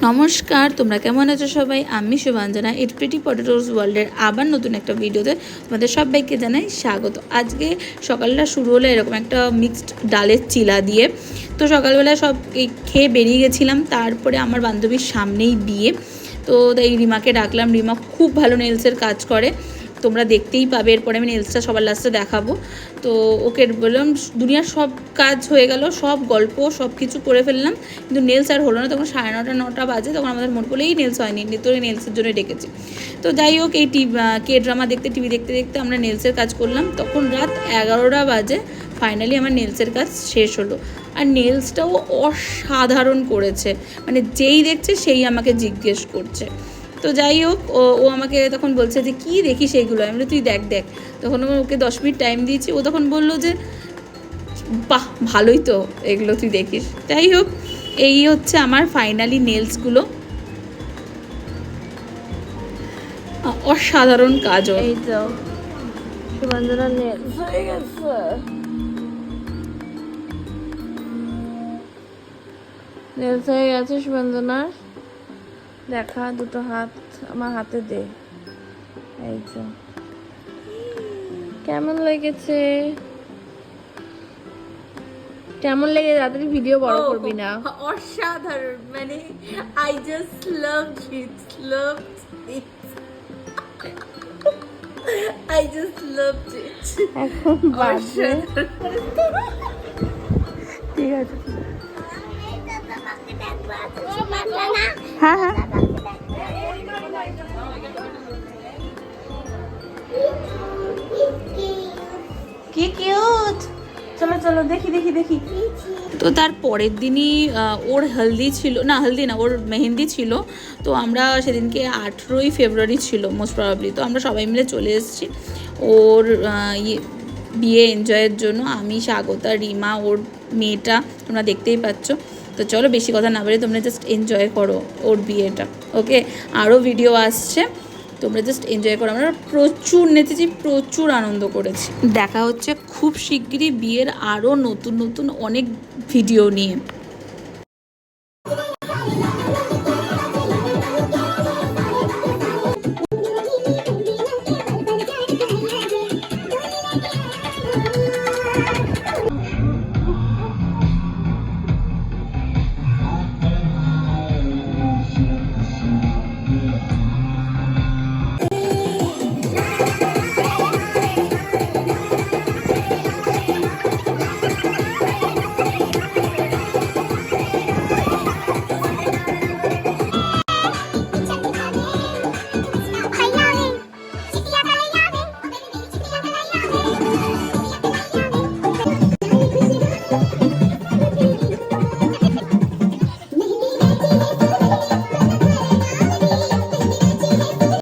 নমস্কার, তোমরা কেমন আছো সবাই? আমি শুভাঞ্জনা, ইট প্রিটি পটেটোস ওয়ার্ল্ডের আবার নতুন একটা ভিডিওতে তোমাদের সবাইকে জানাই স্বাগত। আজকে সকালটা শুরু হলো এরকম একটা মিক্সড ডালের চিলা দিয়ে। তো সকালবেলা সব খেয়ে বেরিয়ে গেছিলাম। তারপরে আমার বান্ধবীর সামনেই বিয়ে, তো এই রিমাকে ডাকলাম। রিমা খুব ভালো নেলসের কাজ করে, তোমরা দেখতেই পাবে। এরপরে আমি নেলসটা সবার লাস্টে দেখাবো। তো ওকে বললাম, দুনিয়ার সব কাজ হয়ে গেল, সব গল্প সব কিছু করে ফেললাম, কিন্তু নেলস আর হলো না। তখন 9:30 বাজে, তখন আমাদের মনে পড়লেই নেলস হয়নি, তো নেলসের জন্য ডেকেছি। তো যাই হোক, এই কে ড্রামা টিভি দেখতে দেখতে আমরা নেলসের কাজ করলাম। তখন রাত 11টা বাজে, ফাইনালি আমার নেলসের কাজ শেষ হলো। আর নেলসটাও অসাধারণ করেছে, মানে যেই দেখছে সেই আমাকে জিজ্ঞেস করছে। তো যাই হোক, ও আমাকে তখন বলছে যে কী দেখি সেইগুলো। আমি তুই দেখ। তখন ওকে 10 মিনিট টাইম দিয়েছি। ও তখন বললো যে বাহ, ভালোই তো, এগুলো তুই দেখিস। যাই হোক, এই হচ্ছে আমার ফাইনালি নেলসগুলো। অসাধারণ কাজও। এই তো সুবন্ধনা নেলস হয়ে গেছে। নেলস হয়ে গেছে সুবন্ধনার। দেখা দুটো হাত আমার হাতে দে। এই তো কেমন লেগেছে? কেমন লেগে তাড়াতাড়ি ভিডিও বড় করবি না। অসাধারণ, মানে আই জাস্ট লাভড ইট। এখন বাজে, ঠিক আছে। হ্যাঁ কি কিউট। চলো দেখি। তো তার পরের দিনই ওর ওর মেহেন্দি ছিল। তো আমরা সেদিনকে 18ই ফেব্রুয়ারি ছিল মোস্ট প্রবাবলি। তো আমরা সবাই মিলে চলে এসেছি ওর বিয়ে এনজয়ের জন্য। আমি, স্বাগতা, রিমা, ওর মেয়েটা, তোমরা দেখতেই পাচ্ছ। তো চলো বেশি কথা না বলে তোমরা জাস্ট এনজয় করো ওর বিয়েটা। ওকে, আরও ভিডিও আসছে, তোমরা জাস্ট এনজয় করো। আমরা প্রচুর নেচেছি, প্রচুর আনন্দ করেছি। দেখা হচ্ছে খুব শিগগিরই বিয়ের আরও নতুন অনেক ভিডিও নিয়ে।